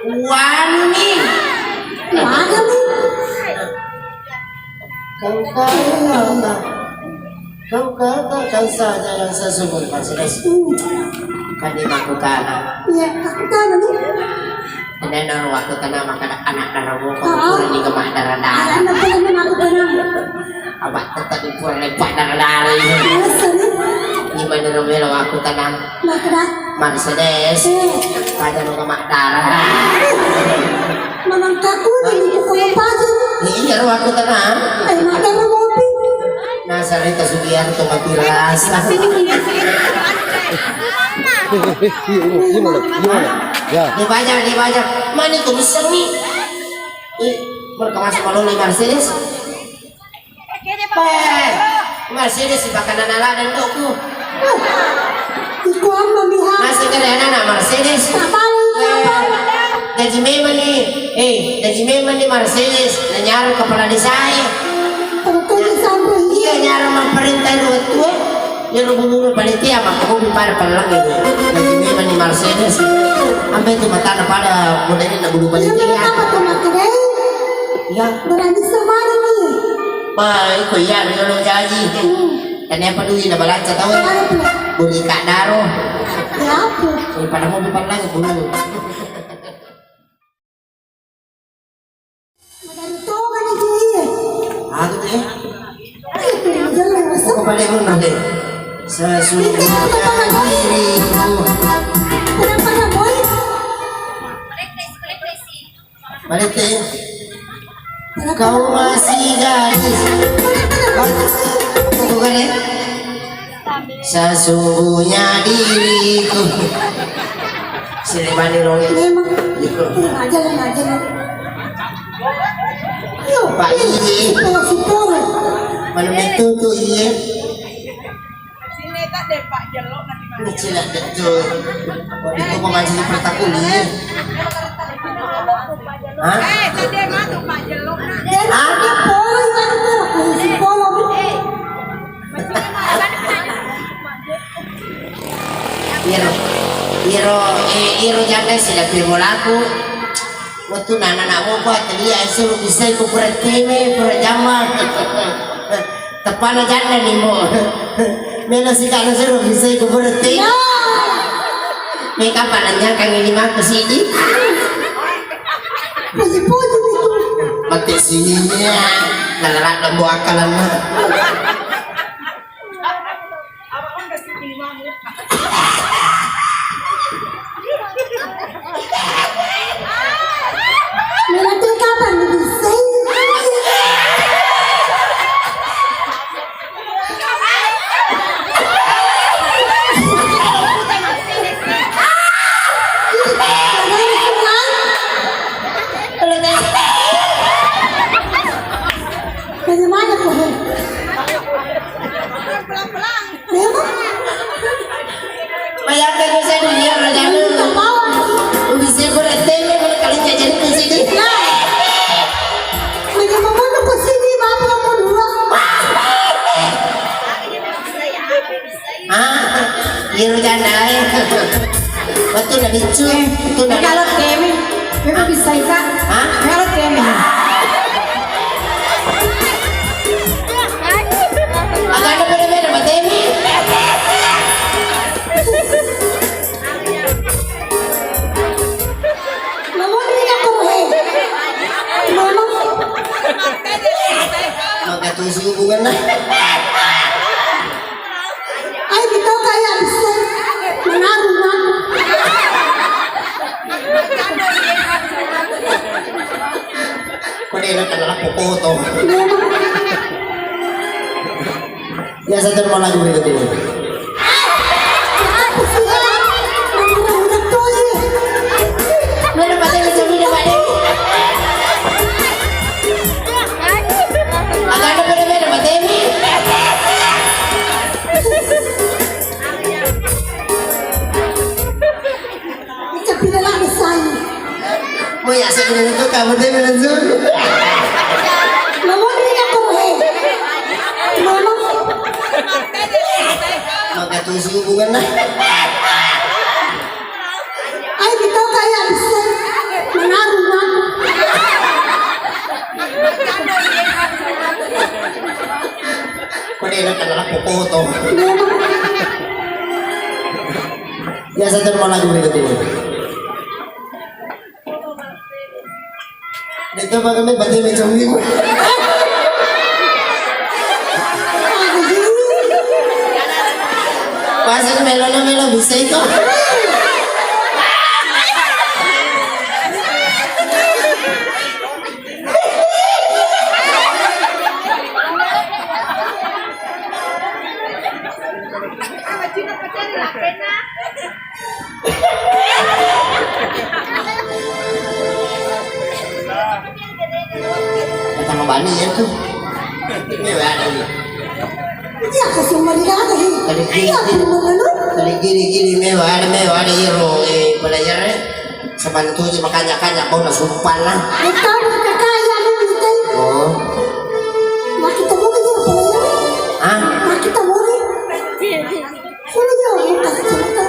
Wani. Kau saja yang sesungguhnya Mercedes. Kadi aku tanah. Iya, aku tahu nih. Nenek waktu tanah makan anak darahmu kau kurang di gemah darah-darah. Anak teman aku tenang. Abah tetap di kurang lepak darah-darah ini. Biasa nih. Gimana namanya waktu tanah Makan. Mercedes. Pada lu gemah darah. Memang kaku nih kau pagi. Iya waktu tanah. Ayo makan ngopi. Nasarita Sugiarto mati rasa. Gimana? Ya. Dibaca. Mana itu bisa nih? Berkemas malu nih Mercedes. Mercedes si bakanan ala dan doku. Ikuan memihak. Masih kena anak Mercedes. Gaji memang nih. Gaji memang nih Mercedes. Nanyar kepala desa. Terus sampai Iya nyar memerintah dua tua. Yang hubungan panitia maka aku para palang itu. Gaji memang nih Mercedes. Sampai itu mata pada mulai nak bulu Iya, panitia. apa tuh makan? Ya. Berani sama nih. Baik, kau ya, kalau janji. Kenapa dulu nak balanca tahu? Buli kak daro. Ya apa? Daripada mau depan lagi bulu. Dari tuh kan ini. Aku tuh ya. Jalan masuk. Aku balik rumah deh. Sesungguhnya diriku. Kenapa nggak boy? Balik deh. Kau masih gadis. Bukan ya? Sesungguhnya diriku. Sini mandi rongi. Memang. Aja. Yuk. Pak ini. Kalau si Poro. Mana itu tuh iya. Sini tak deh Pak Jelok nanti Ini cilak betul. Waktu itu pemancing pertakuli. Hah? tadi mah tuh Pak Jelok nah. Dan si Poro yang itu. Si Poro. Iro janda sila firmolaku. Waktu anak mo buat dia suruh bisa ikut teme jama. Tepana janda nih mo. Melo si kalau suruh bisa ikut teme. Mereka pananya kang ini mah kesini. Puji-puji itu. Mati sininya. Nalarak dan buah akalan mah. Nanti kapan bisa? Bagaimana tuh? Pelan-pelan. Memang Bayangkan ko sa dunia rajana. Bisa ikut teme kalau kalian jajan ke sini. bagaimana ke sini bapak mau dua? Iro janda waktu na bicu itu na Kalau temi, memang bisa ikan. Kalau temi. agak ada beda-beda materi. Namun ini aku memang Maka tuh hubungan lah. ay kita kayak bisa menaruh kan? Kau dia nak kenal apa foto. Memang Ya saya terima lagi berikut ini. aku sih udah tuh ini. Mana pasal bisa beda pada? Agak ada beda-beda materi. Tapi dalam saya. Mau ya saya kena itu kamu dia langsung. Namun ini aku memang Maka tuh hubungan lah. ay kita kayak bisa menaruh kan? Manila ka na puputo. Biasa terus malah gue gitu. Itu apa kami batin macam ni? Pasal melo bisa itu. Datang bani ya tuh. Ini ada ni. Iya kasih mereka lagi. Iya benar-benar. Kali gini mewah ada hero belajar sebantu je makanya kau nak sumpah lah. Kita kaya ni kita. Oh, Nak kita mau kerja apa ya? ah, Nak kita mau ni. Suruh dia kita cerita.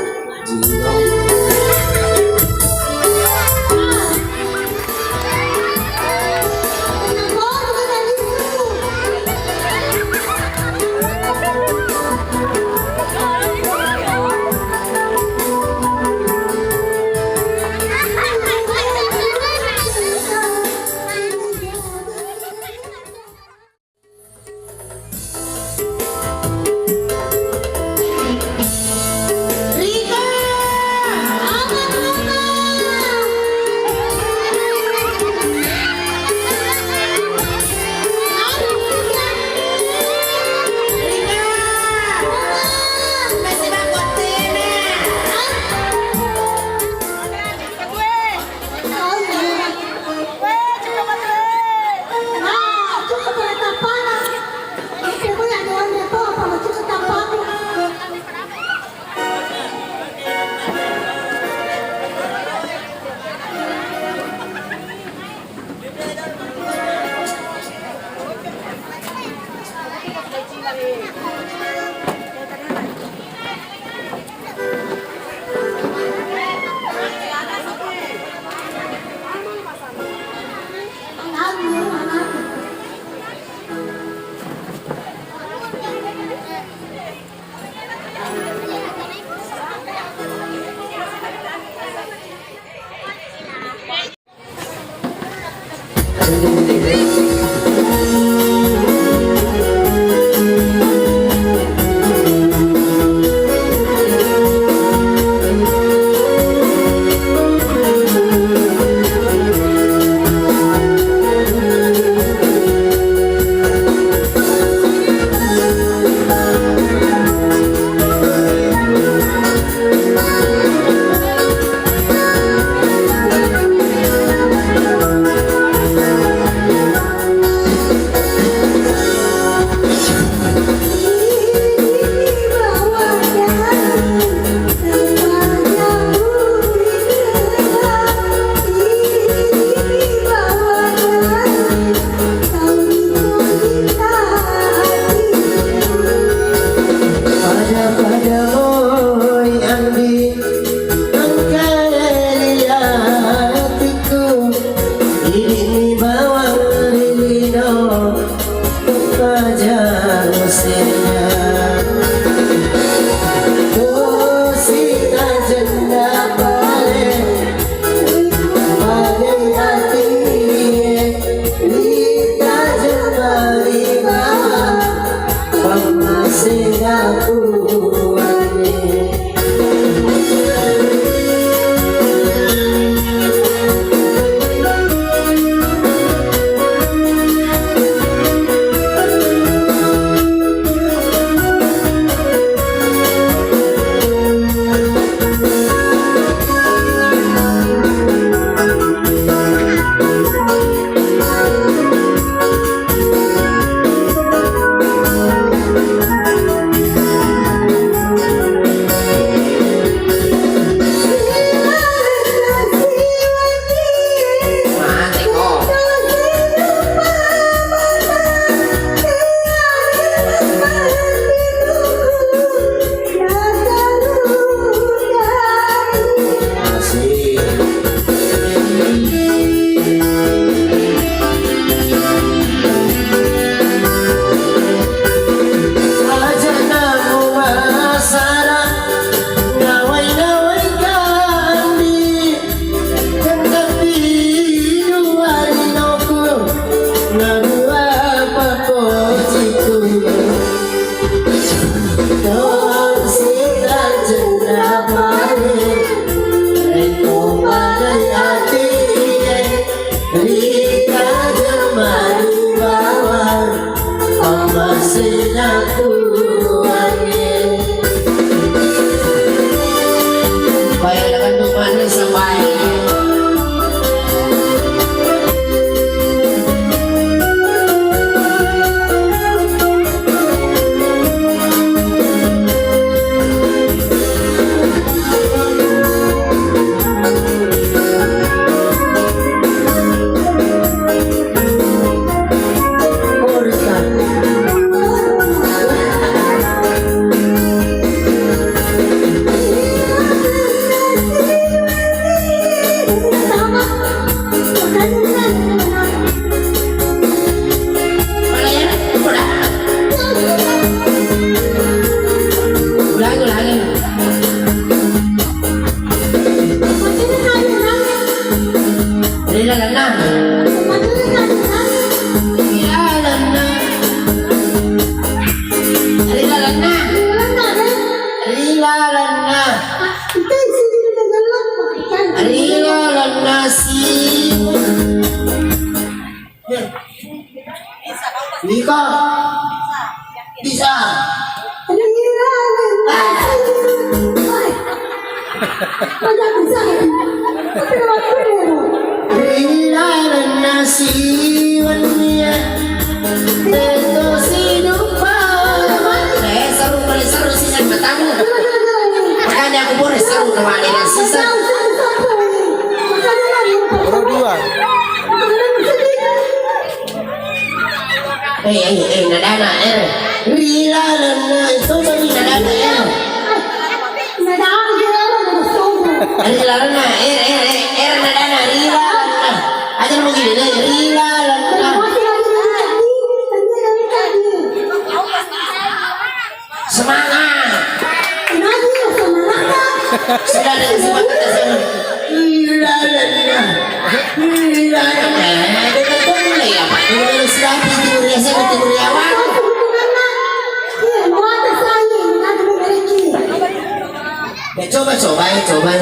Bayangkan tuh manis sampai Nika bisa nasi wanya itu sinupa seru sisa matamu makanya aku boleh seru nama ini sisa nadana rila lana itu bagi nadana rila lana nadana rila lana aja mau gini deh rila lana semangat sudah ada kesempatan rila lana ya pak sudah tidur ya saya tidur ya pak ya coba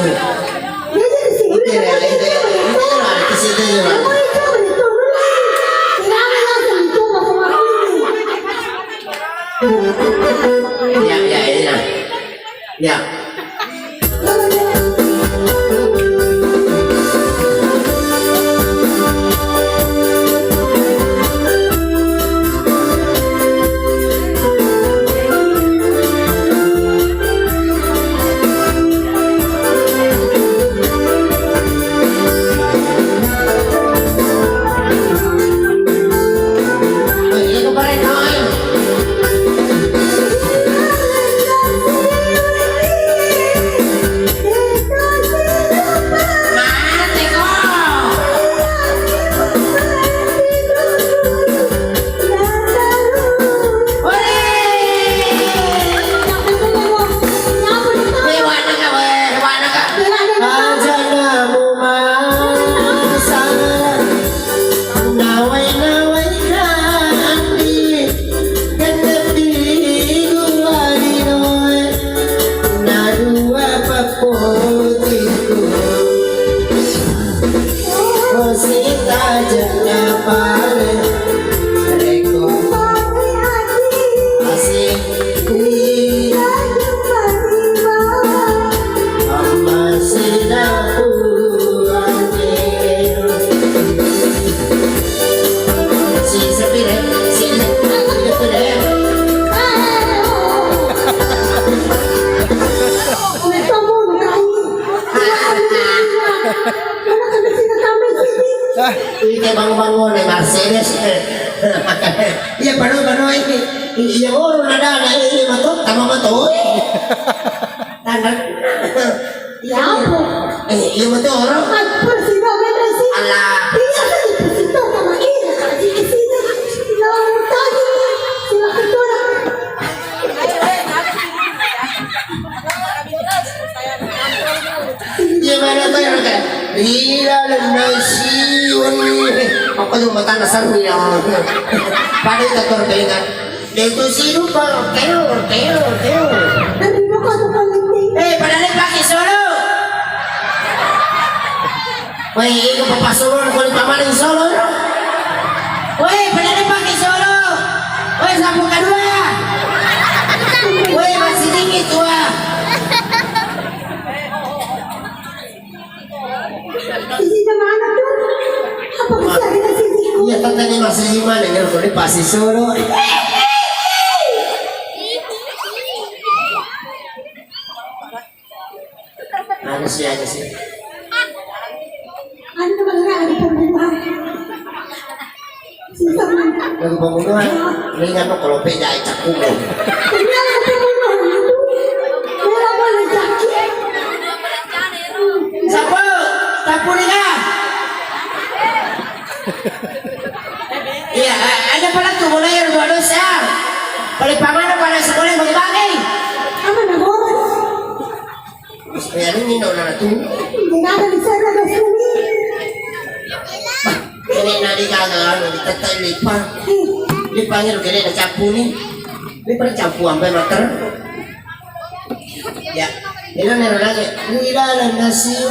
ya Ini bangun-bangun nih Mercedes. Iya penuh ini. Iya orang ada ini matut sama matut. Tanda. Ya apa? Iya betul orang. Alah. Gimana tuh ya kan? Iya nasi wani. Apa tuh mata nasar ya? Pada tekor telinga. Itu sih lupa. Teo. Padahal pakai solo. Woi, itu papa solo kulit pamaling solo. Woi, padahal pakai solo. Woi, sapu kedua. pasti solo. Ano sih aja sih? Ano naman nga, ano pembunuhan? Sisang man. Lagu pembunuhan. Ringan mo kalau beda ay cakung mo. Tingnan ang pembunuhan ito. Wala ba na Jackie? Sapo! Tapo rin ka! Iya, ada pala tuh mulai yang dua dosa. Palipangan na pala sa kulay magbagay. Ano na oras? Kaya rin nino na nato. Hindi na nalisa na gasuli. Kaya nali ka nga ano, ditatay lipa. Lipa nga rin kaya nagkampu ni. Lipa nagkampu ang bay mater. Ya, ilan meron lagi. Nilalang na siya.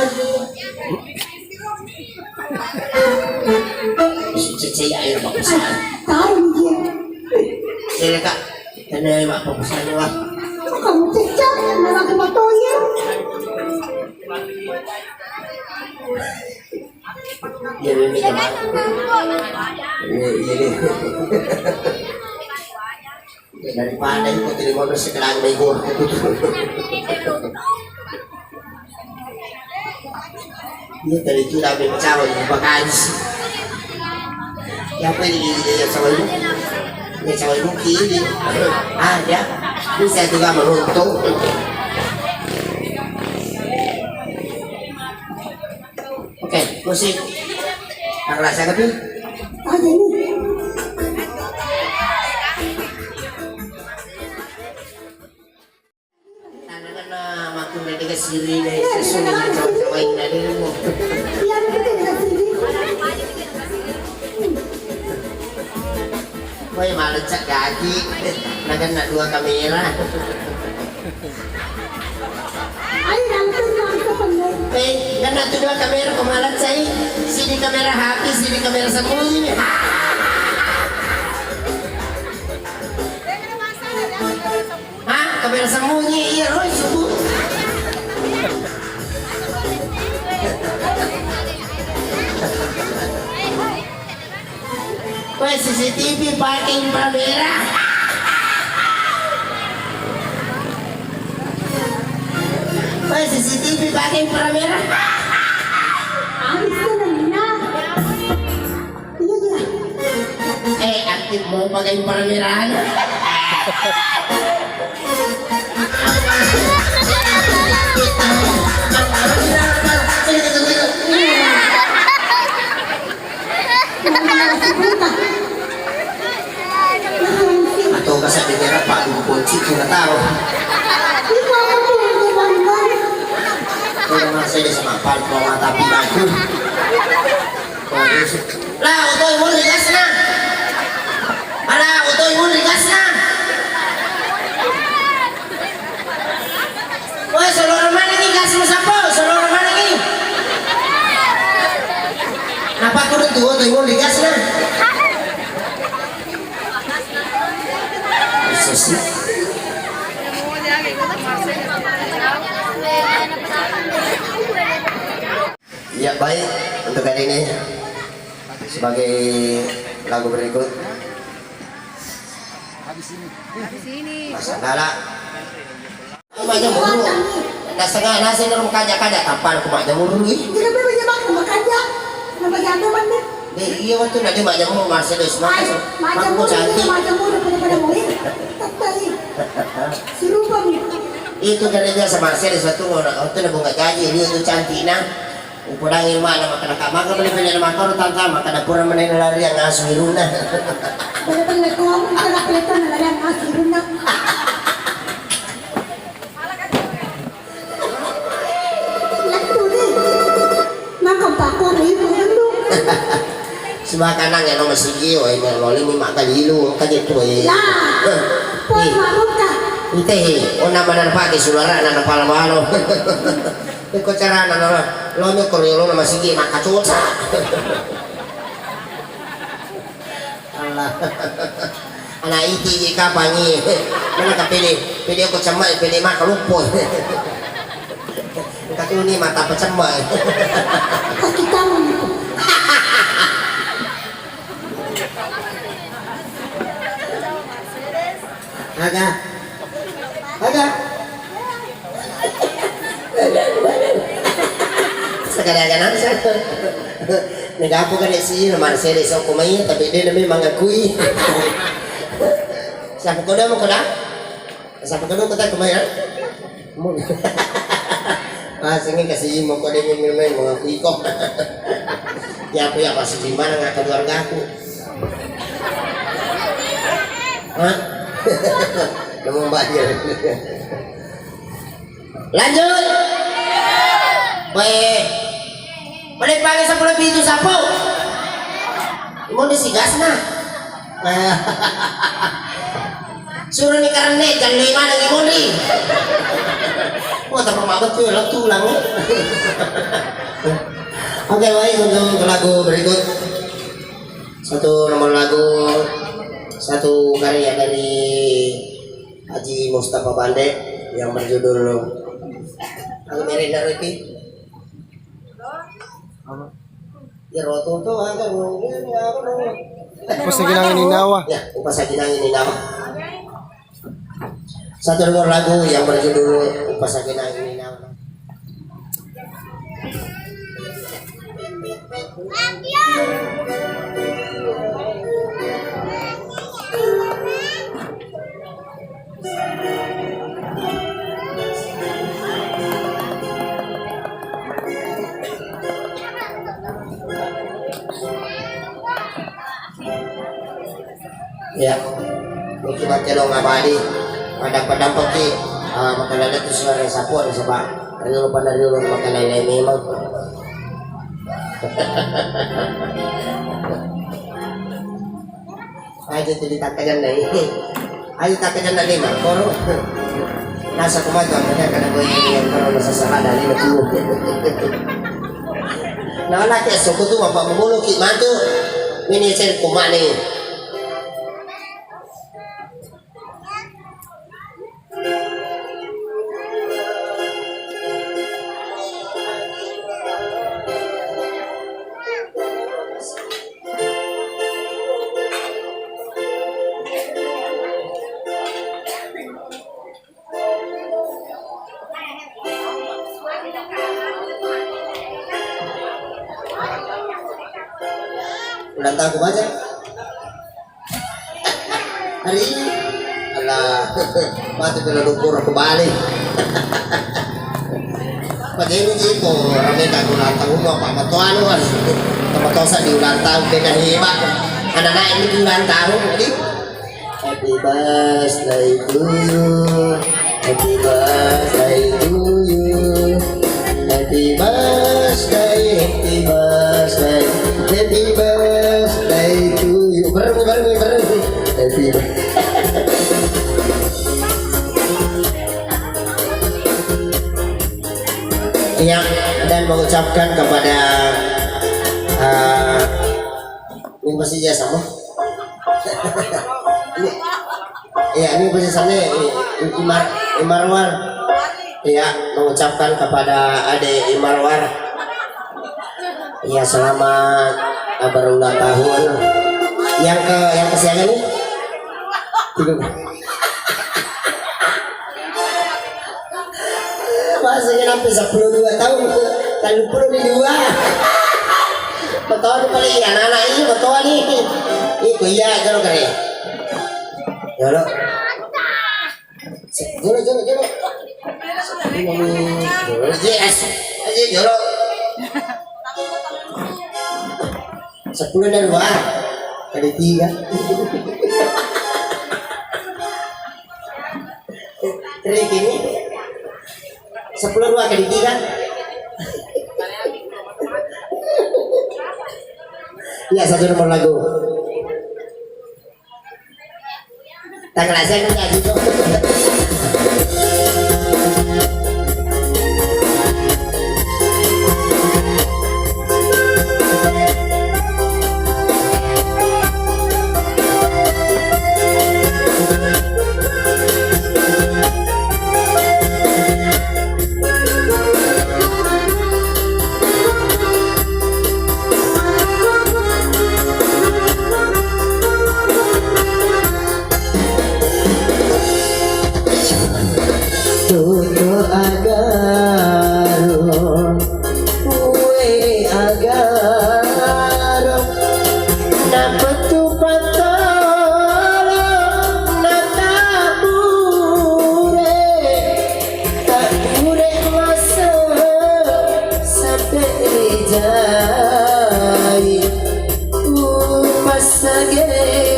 Saya ayo papasahan. Tayo niya. Saya kak, tanay papasahan wa. Ano ka mo teka? Nalaki matoyan. Ya ini kan. Ini. Daripada itu terima kasih kerang begor. Iya tadi itu dah bicara dengan vakansi. Yang ini dia sama ibu. Dia sama ibu kiri. Ah ya, bisa juga meruntung. Oke, musik. Ang rasa ka tuh? Tayo niya. Tangan na makin na di siri na susunod na sama na din mo. Yan ang kita gasuli. Hoy, malat sa kaki. Nagan na dua kamera. Ay, nandun lang sa panay. Eh, gana tu dua kamera kumalat sa sini kamera hati, sini kamera sembunyi. Ha? Kamera sembunyi, iya, Roy, subuh. Wah, CCTV parking kamera. Wah, CCTV parking kamera. Alis ka na nina. Tingnan niya. Eh, aktif mo pakai paramirahan. Atau kasih dengar Pak kunci kita tahu. Ikaw ang pumuluan. Kalau masih di semapan mau tapi aku. Lah, utoy mo ligas na. Ala, utoy mo ligas na. Woi, seluruh mana ni gas mo sapo? Seluruh mana ni? Napa ko rin tuwa utoy mo ligas na? Sisi. Ya baik untuk kali ini sebagai lagu berikut Mas Andala banyak mulu nah setengah nasi dalam kanya-kanya tampar aku banyak mulu Hindi na ba niya bang kumakanya? Nabayado man na. iya waktu nanti banyak mulu Mercedes Ay, makanya maja mo cantik na maja mo na pada mo eh. Tatay. Sirupa mo. itu dari dia sama Mercedes waktu nabunga gaji dia itu cantik nah upudangin mana maka maka beli-beli nama kau tanta maka dapur mana lari yang asuh na Bala-bala na ko ang kalapleto na lang asiro na. Lakto din. Nakapako rin mo ano. Sebab kanang yang nomor segi, oh ini loli ni mak kalilu, kajet tu eh. Lah. Pon marot ka. Ite oh nama nan pagi sulara nan pala malo. Iko cara nan lo ni ko lo nama segi mak kacuca. Allah. Anak iti ika pangi. Mana ka pilih ko camai pilih mak kalupo. Katu ni mata pecemai. Kakita mo nito. Aga. Aga. Sekadang-kadang saya nagapo ka na siya Marcelo sa kumain tapi dia namin mangakui. Sa ko na mo ko na? Sa ko na ko tayo kumain. Mo. Sige kasi mo ko din yung mga kuy ko. Kaya po yan kasi di mana nga keluarga ko. Ha? Namang bayar. Lanjut. Baik. Balik pagi 10 pintu sapo. Mau disigas na. Suruh ni karena jangan lima lagi moni. Oh tak pemabot tuh lah tulang. Oke baik untuk lagu berikut. Satu nomor lagu, satu karya dari Haji Mustafa Bande yang berjudul Aku Merinda Riki. Ya roto tuh agak Pas lagi nang ininawa. Ya, upas lagi nang ininawa. Satu nomor lagu yang berjudul Upas lagi nang ininawa. Ya, cuma kelong abadi, padang-padang pagi, makanan itu suara sapu ada sebab dari lupa dari lupa makanan ini memang. Ayo jadi takajan nih, ayo takajan nih mah, koro. Nasa kumaja mereka kada boleh yang kalau nasa salah dari itu. Nah, anak ya suku tu bapak memuluk mantu, ini saya kumani. Ulang tahun aku baca hari ini alah mati kena lumpur aku balik pada ini sih kok ramai tak ulang tahun mau apa matuan kan sama tosa di ulang tahun beda hebat anak-anak ini di ulang tahun jadi happy birthday to you happy birthday to you happy birthday happy birthday happy birthday to you bareng happy yang dan mengucapkan kepada ini pasti jasa sama ya ini pasti sana Imarwar ya mengucapkan kepada Ade Imarwar ya selamat berulang tahun yang kesiangan nih masih sampai 12 tahun kalau perlu di dua betul kali anak-anak ini betul nih itu iya jero kali jero yes aja jero 10 dan 2 kali 3 trik ini 10 2 kali 3 ya satu nomor lagu tanggal saya kan gitu Tuto agaro Uwe agaro Napatupatolo Natabure Tabure masa Sampai jai Upasage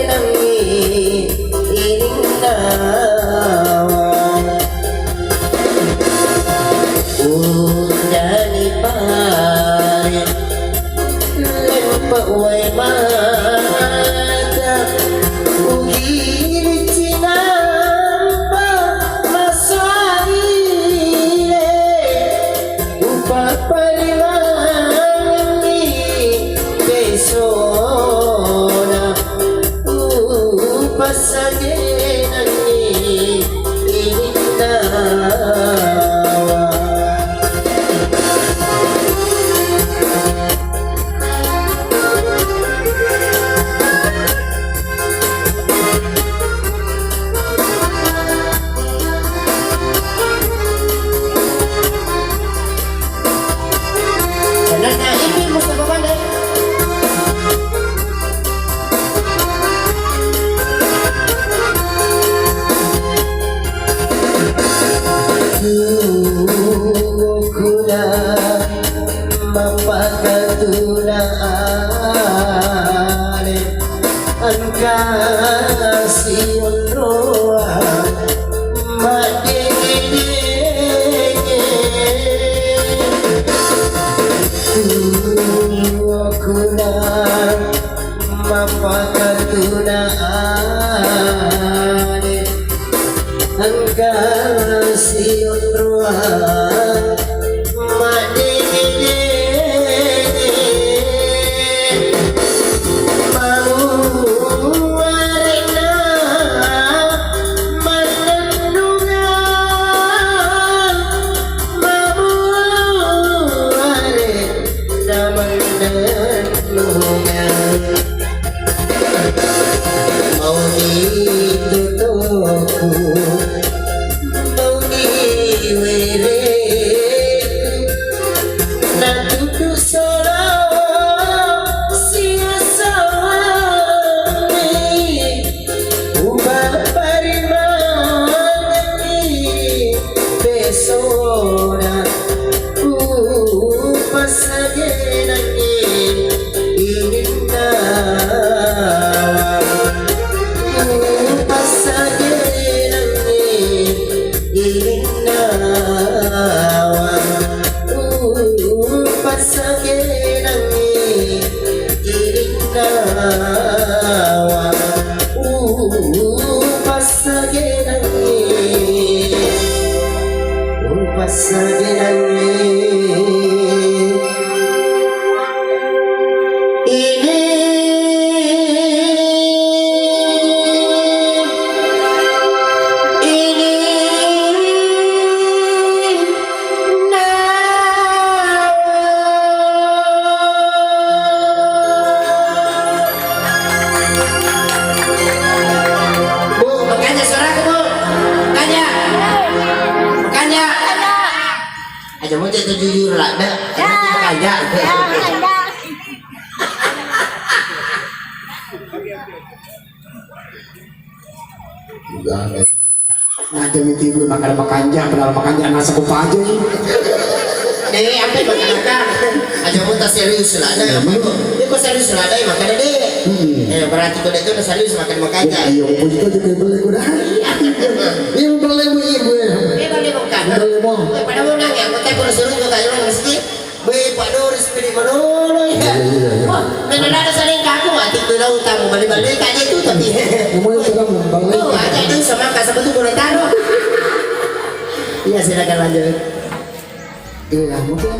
nangi Indawa Undani pare Lempa uai mata Ugiri cinamba Masaire Upa parimani Besona Upa sagenani Indawa Sebenarnya ini Mustafa Pandai. Kuna mapakatuna ale angkasi roa Kuna mapakatuna ale angkasi roa Aja mau jadi jujur lah, dah. Kaya. Nanti tidur makan makanja, padahal makanja nasa ko pa aja. Apa makan? Aja mau tak serius lah, dah. Dia kok serius lah, dah makan deh. Berarti kau itu serius makan makanja. Iya, aku juga juga beli kuda. Iya, beli ibu. Beli makan. Beli mau. Pada mau nang yang kau kurus dulu juga yang mesti. Beli Pak Doris pilih mana ya? Nana ada saling kaku mati belau tamu balik-balik aja itu tapi. Mau yang pegang balik. Oh, ada itu sama kasih betul boleh taruh. Iya silakan lanjut. Iya, mungkin